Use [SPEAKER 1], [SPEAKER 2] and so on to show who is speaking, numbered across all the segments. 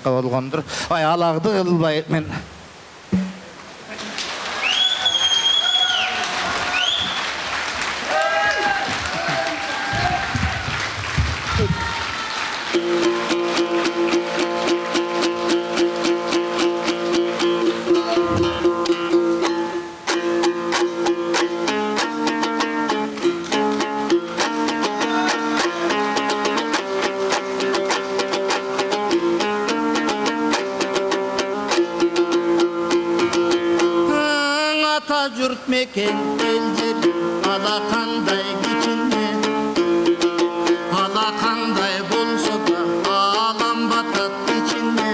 [SPEAKER 1] башка болгондур. Ай алagды кылбай мен
[SPEAKER 2] Jurt meken eldir alakандай kичине alakандай bolsa da alam batat içine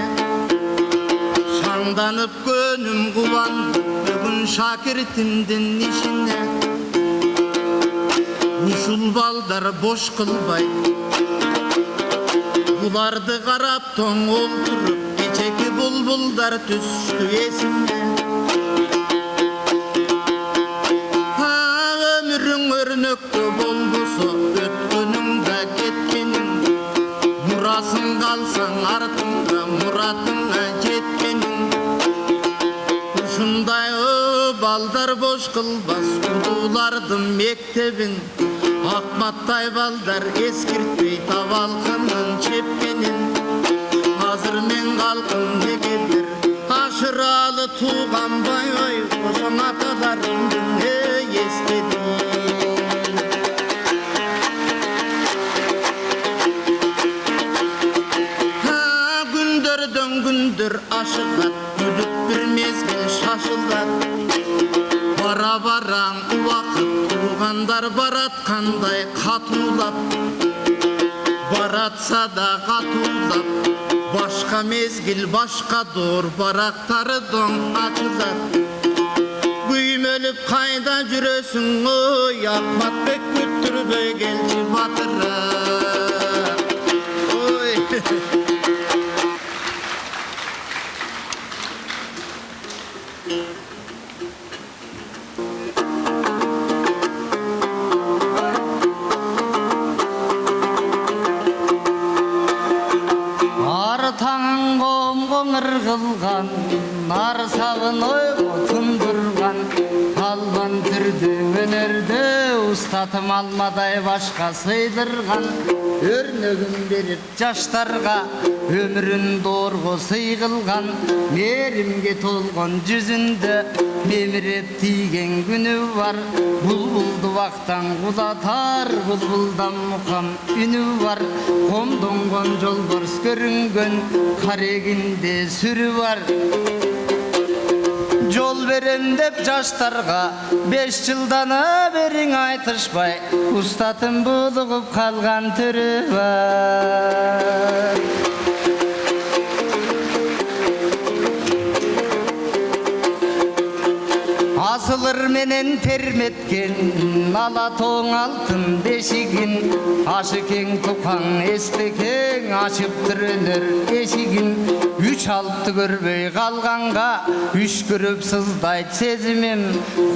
[SPEAKER 2] şandanıp gönüm kulandı bugün şakirtimdin işine usul baldar boş kılbay bulardı qarap toң olturup keçeki bulbuldar түстү esime örnöktü bolbusu ötkönüңdə кеткениң мурасың қалсаң артыңда мұратыңа жеткениң ушундай балдар бош кылбас кудулардын мектебин акматтай балдар эскиртпей табалкынын чепкенин азыр мен калкым негедир ашыралы тууганбай ой ошон аталарымдын эстедим gündür aşıqat gülüp bir mezgil şaşıldat bara baran uwakıt tuğandar baratkanday katulap baratsa da katulap başka mezgil başka doğur baraktары doň açılar güýmelip kayda jüresиň oy Ahmatbek küttürbey gelçi batıra oy
[SPEAKER 3] Taң қоңыр қылған, нар сағын ойғы тұндырған, албан түрді өнерді ұстатым алмадай башқа сыйдырған, өрнөгін беріп жаштарға өмірін дорғы сыйғылған, мерімге толған жүзінде меміреп тиген күні бар, бұлбұлды вақтан құлатар, бұлбұлдан мұқам үні бар, қомдонған жолбарыс көрінген қарегінде сүрі бар. Жол берем деп жаштарға 5 жылдана бериң айтышпай, ұстатын бұлығып қалған түрі бар. Асылыр менен терметкен алатоң алтын бешигин, ашыкең тукаң эстекең ашып түрөнөр эшигин. 3 алты көрбөй калганга үшкүрүп сыздайт сезимим,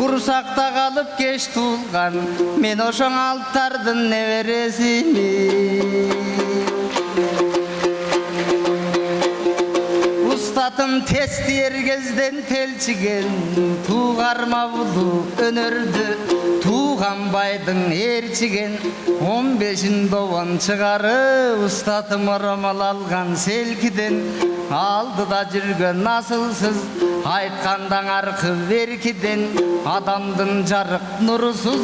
[SPEAKER 3] курсакта калып кеч туулган мен ошоң алттардын небересимин. Устатым тести ергезден телчиген, туғарма бұлу өнөрдү туған байдың ерчиген. 15 дован чыгары устатым орамал алган селкиден, алдыда жүргөн насылсыз айткандан аркы беркиден. Адамдын жарык нурусуз,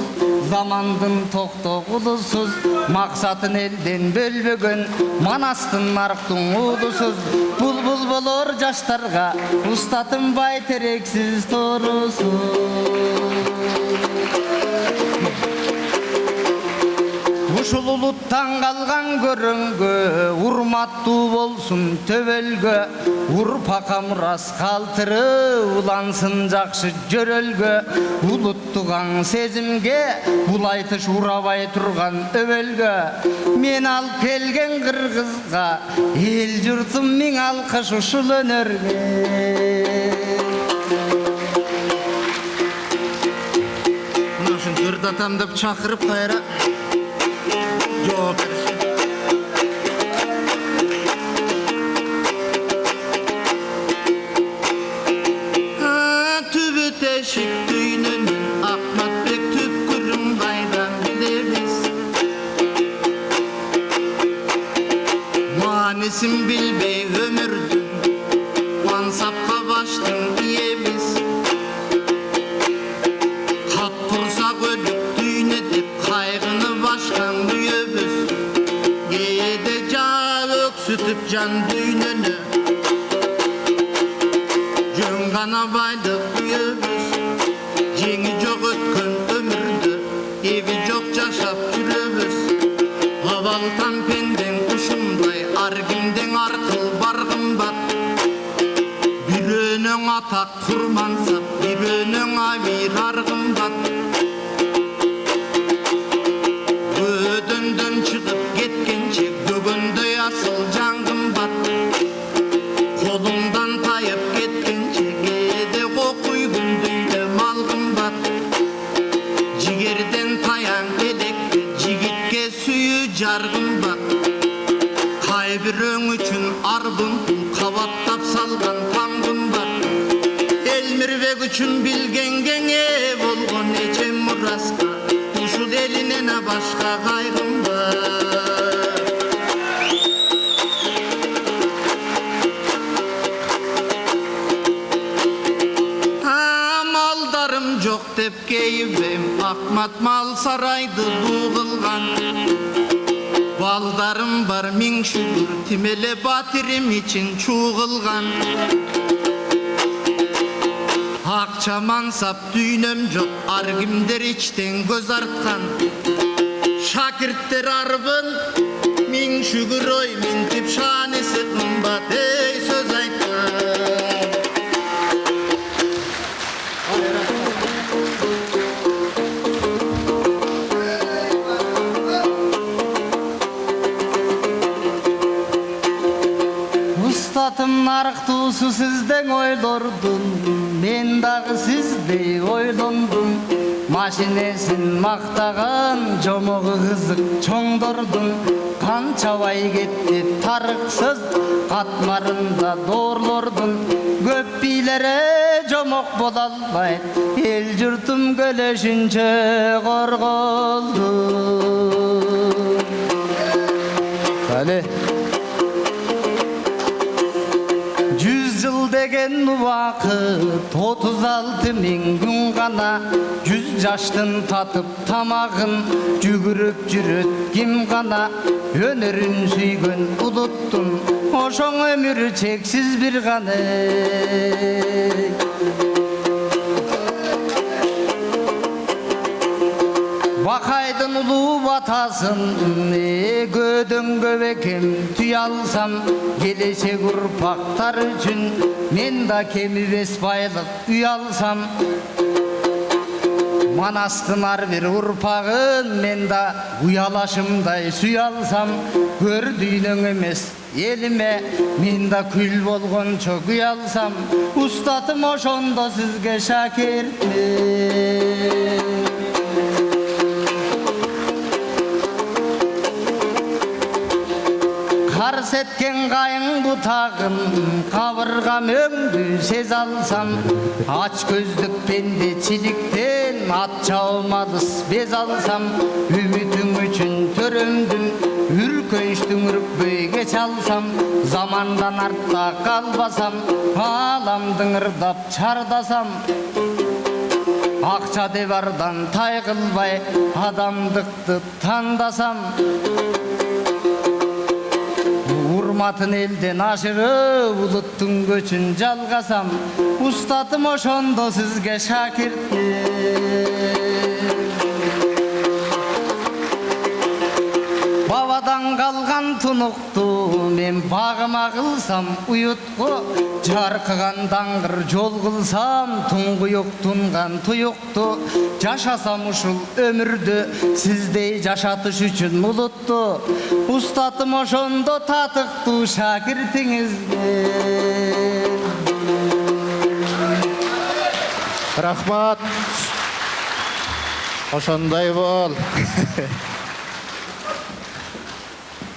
[SPEAKER 3] замандын токтогулусуз, максатын элден бөлбөгөн манастын нарктың уулусуз. Булбул болор жаштарга устатым байтерексиз торусуз. Ушул улуттан калган көрөнгө урматтуу болсун төбөлгө, урпакка мурас калтыры улансын жакшы жөрөлгө. Улуттугаң сезимге булайтыш урабай турган өбөлгө, мен алып келген кыргызга эл журтум миң алкыш ушул өнөргө.
[SPEAKER 2] Мына ушун жырдатам деп чакырып кайра жооп беришет. ömürdün mansapqa baştın iyemiz kap tursak ölüp düğüne dep kaygını başkan büyöbüz geyede can öksütüp can düğününü jön gana baydık büyöbüz jеңi жок өткөн өмүрдү эби жок жашап жүрөбүз абалдан пендең ушундай ар кимдең аркыл бар кымбат бирөөнөң атак курмансап бирөөнөң амир ар кымбат өдөндөн чыгып кеткенче көгөндөй асыл жан кымбат колуңдан тайып кеткенче кээде кокуй күндүйдө мал кымбат жигерден таян элекке жигитке сүйүү жар кымбат кайбирөөң үчүн арбын кабаттап салган там кымбат элмирбек үчүн билгенге ээ болгон эчем мураска ушул элинен башка кайгым бар жоқ деп кейбем акмат мал сарайды дуу кылган балдарым бар миң шүгүр тимеле батирим ичин чуу кылган акча мансап дүйнөм жок ар кимдер ичтен көз арткан шакирттер арбын миң шүгүр ой минтип шааниси кымбат эй сөз айткан
[SPEAKER 3] Устатым нарықтуысы сіздің ойлордун мен дағы сіздей ойлондум машинесин мактаган жомогу кызык чоңдордун канчабай кетти тарыксыз катмарында доорлордун көп бийлери жомок боло албайт эл журтум көлөшүнчө корголду кане 100 жыл деген убакыт 36 миң күн гана 100 жаштын татып тамагын жүгүрүп жүрөт ким гана өнөрүн сүйгөн улуттун ошоң өмүрү чексиз бир гана Бакайдын улуу батасын көдөңгө бекем түйө алсам келечек урпактар үчүн мен да кемибес байлык үй алсам Манастын ар бир урпагын мен да уялашымдай сүйө алсам көр дүйнөң эмес элиме мен да күл болгончо күй алсам устатым ошондо сизге шакиртмин Карс эткен кайың бутагын кабыргам өңдү сез алсам ач көздүк пендечиликтен ат чабылмадыс без алсам үмүтүң үчүн төрөмдүн үркөнүчтүң үркпөй кеч алсам замандан артта калбасам ааламды ырдап чардасам акча деп ардан тай кылбай адамдыкты тандасам урматын элден ашырып улуттун көчүн жалгасам устатым ошондо сизге шакиртмин бабадан калган тунукту мен багыма кылсам уютку жаркыган даңгыр жол кылсам туңгуюк тунган туюкту жашасам ушул өмүрдү сиздей жашатыш үчүн мулутту устатым ошондо татыктуу шакиртиңизге
[SPEAKER 1] Рахмат. Ошондой бол.